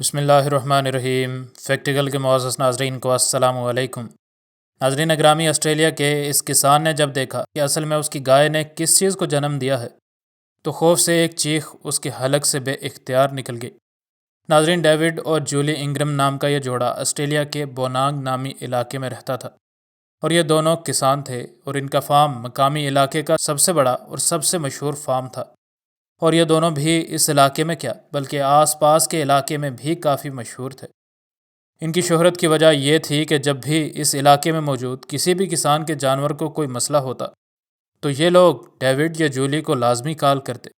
بسم اللہ الرحمن الرحیم۔ فیکٹیکل کے معزز ناظرین کو السلام علیکم۔ ناظرین اگرامی، آسٹریلیا کے اس کسان نے جب دیکھا کہ اصل میں اس کی گائے نے کس چیز کو جنم دیا ہے تو خوف سے ایک چیخ اس کے حلق سے بے اختیار نکل گئی۔ ناظرین، ڈیوڈ اور جولی انگرم نام کا یہ جوڑا آسٹریلیا کے بونانگ نامی علاقے میں رہتا تھا اور یہ دونوں کسان تھے اور ان کا فارم مقامی علاقے کا سب سے بڑا اور سب سے مشہور فارم تھا، اور یہ دونوں بھی اس علاقے میں کیا بلکہ آس پاس کے علاقے میں بھی کافی مشہور تھے۔ ان کی شہرت کی وجہ یہ تھی کہ جب بھی اس علاقے میں موجود کسی بھی کسان کے جانور کو کوئی مسئلہ ہوتا تو یہ لوگ ڈیوڈ یا جولی کو لازمی کال کرتے،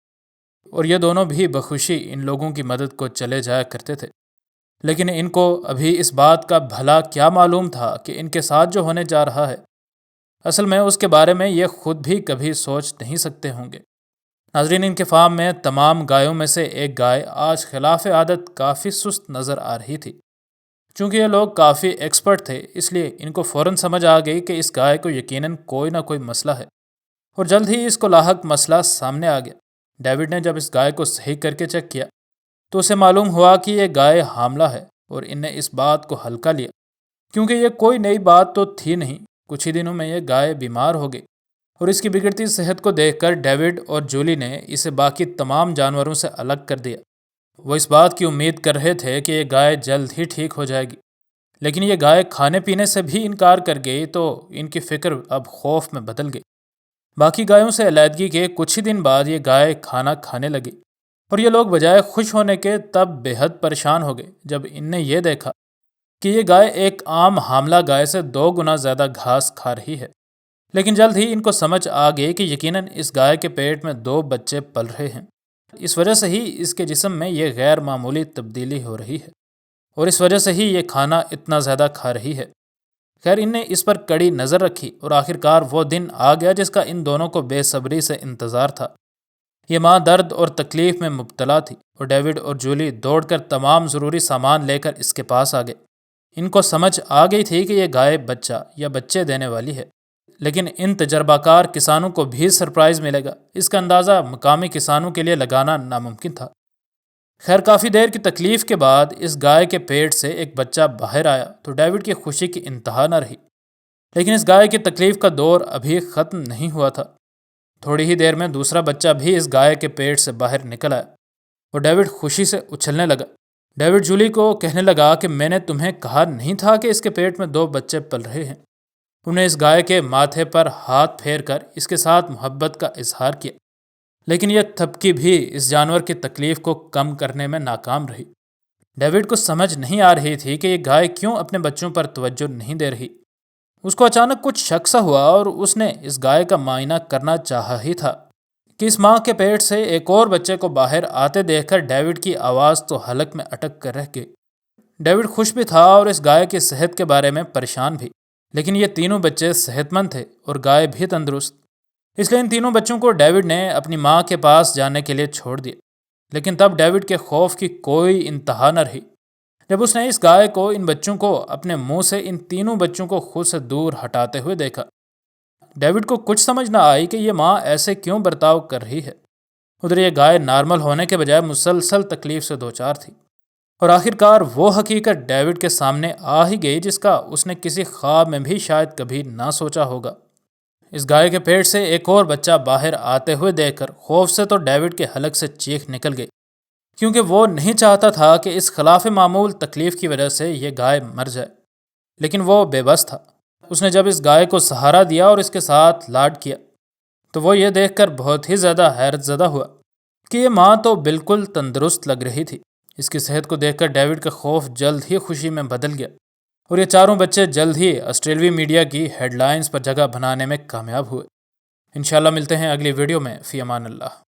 اور یہ دونوں بھی بخوشی ان لوگوں کی مدد کو چلے جایا کرتے تھے۔ لیکن ان کو ابھی اس بات کا بھلا کیا معلوم تھا کہ ان کے ساتھ جو ہونے جا رہا ہے اصل میں اس کے بارے میں یہ خود بھی کبھی سوچ نہیں سکتے ہوں گے۔ ناظرین، ان کے فارم میں تمام گایوں میں سے ایک گائے آج خلاف عادت کافی سست نظر آ رہی تھی۔ چونکہ یہ لوگ کافی ایکسپرٹ تھے اس لیے ان کو فوراً سمجھ آ گئی کہ اس گائے کو یقیناً کوئی نہ کوئی مسئلہ ہے، اور جلد ہی اس کو لاحق مسئلہ سامنے آ گیا۔ ڈیوڈ نے جب اس گائے کو صحیح کر کے چیک کیا تو اسے معلوم ہوا کہ یہ گائے حاملہ ہے، اور ان نے اس بات کو ہلکا لیا کیونکہ یہ کوئی نئی بات تو تھی نہیں۔ کچھ ہی دنوں میں یہ گائے بیمار ہو گئی، اور اس کی بگڑتی صحت کو دیکھ کر ڈیوڈ اور جولی نے اسے باقی تمام جانوروں سے الگ کر دیا۔ وہ اس بات کی امید کر رہے تھے کہ یہ گائے جلد ہی ٹھیک ہو جائے گی، لیکن یہ گائے کھانے پینے سے بھی انکار کر گئی تو ان کی فکر اب خوف میں بدل گئی۔ باقی گایوں سے علیحدگی کے کچھ ہی دن بعد یہ گائے کھانا کھانے لگی، اور یہ لوگ بجائے خوش ہونے کے تب بے حد پریشان ہو گئے جب ان نے یہ دیکھا کہ یہ گائے ایک عام حاملہ گائے سے 2 گنا زیادہ گھاس کھا رہی ہے۔ لیکن جلد ہی ان کو سمجھ آ گئی کہ یقیناً اس گائے کے پیٹ میں 2 بچے پل رہے ہیں، اس وجہ سے ہی اس کے جسم میں یہ غیر معمولی تبدیلی ہو رہی ہے، اور اس وجہ سے ہی یہ کھانا اتنا زیادہ کھا رہی ہے۔ خیر، ان نے اس پر کڑی نظر رکھی اور آخرکار وہ دن آ گیا جس کا ان دونوں کو بے صبری سے انتظار تھا۔ یہ ماں درد اور تکلیف میں مبتلا تھی، اور ڈیوڈ اور جولی دوڑ کر تمام ضروری سامان لے کر اس کے پاس آ گئے۔ ان کو سمجھ آ گئی تھی کہ یہ گائے بچہ یا بچے دینے والی ہے، لیکن ان تجربہ کار کسانوں کو بھی سرپرائز ملے گا اس کا اندازہ مقامی کسانوں کے لیے لگانا ناممکن تھا۔ خیر، کافی دیر کی تکلیف کے بعد اس گائے کے پیٹ سے ایک بچہ باہر آیا تو ڈیوڈ کی خوشی کی انتہا نہ رہی۔ لیکن اس گائے کی تکلیف کا دور ابھی ختم نہیں ہوا تھا۔ تھوڑی ہی دیر میں دوسرا بچہ بھی اس گائے کے پیٹ سے باہر نکل آیا اور ڈیوڈ خوشی سے اچھلنے لگا۔ ڈیوڈ جولی کو کہنے لگا کہ میں نے تمہیں کہا نہیں تھا کہ اس کے پیٹ میں 2 بچے پل رہے ہیں۔ انہوں نے اس گائے کے ماتھے پر ہاتھ پھیر کر اس کے ساتھ محبت کا اظہار کیا، لیکن یہ تھپکی بھی اس جانور کی تکلیف کو کم کرنے میں ناکام رہی۔ ڈیوڈ کو سمجھ نہیں آ رہی تھی کہ یہ گائے کیوں اپنے بچوں پر توجہ نہیں دے رہی۔ اس کو اچانک کچھ شک سا ہوا اور اس نے اس گائے کا معائنہ کرنا چاہا ہی تھا کہ اس ماں کے پیٹ سے ایک اور بچے کو باہر آتے دیکھ کر ڈیوڈ کی آواز تو حلق میں اٹک کر رہ گئی۔ ڈیوڈ خوش بھی تھا اور اس گائے کی صحت کے بارے میں پریشان بھی، لیکن یہ تینوں بچے صحت مند تھے اور گائے بھی تندرست، اس لیے ان تینوں بچوں کو ڈیوڈ نے اپنی ماں کے پاس جانے کے لیے چھوڑ دیا۔ لیکن تب ڈیوڈ کے خوف کی کوئی انتہا نہ رہی جب اس نے اس گائے کو ان بچوں کو اپنے منہ سے ان تینوں بچوں کو خود سے دور ہٹاتے ہوئے دیکھا۔ ڈیوڈ کو کچھ سمجھ نہ آئی کہ یہ ماں ایسے کیوں برتاؤ کر رہی ہے۔ ادھر یہ گائے نارمل ہونے کے بجائے مسلسل تکلیف سے دوچار تھی، اور آخرکار وہ حقیقت ڈیوڈ کے سامنے آ ہی گئی جس کا اس نے کسی خواب میں بھی شاید کبھی نہ سوچا ہوگا۔ اس گائے کے پیٹ سے ایک اور بچہ باہر آتے ہوئے دیکھ کر خوف سے تو ڈیوڈ کے حلق سے چیخ نکل گئی، کیونکہ وہ نہیں چاہتا تھا کہ اس خلاف معمول تکلیف کی وجہ سے یہ گائے مر جائے، لیکن وہ بے بس تھا۔ اس نے جب اس گائے کو سہارا دیا اور اس کے ساتھ لاڈ کیا تو وہ یہ دیکھ کر بہت ہی زیادہ حیرت زدہ ہوا کہ یہ ماں تو بالکل تندرست لگ رہی تھی۔ اس کی صحت کو دیکھ کر ڈیوڈ کا خوف جلد ہی خوشی میں بدل گیا، اور یہ چاروں بچے جلد ہی آسٹریلوی میڈیا کی ہیڈ لائنز پر جگہ بنانے میں کامیاب ہوئے۔ انشاءاللہ ملتے ہیں اگلی ویڈیو میں۔ فی امان اللہ۔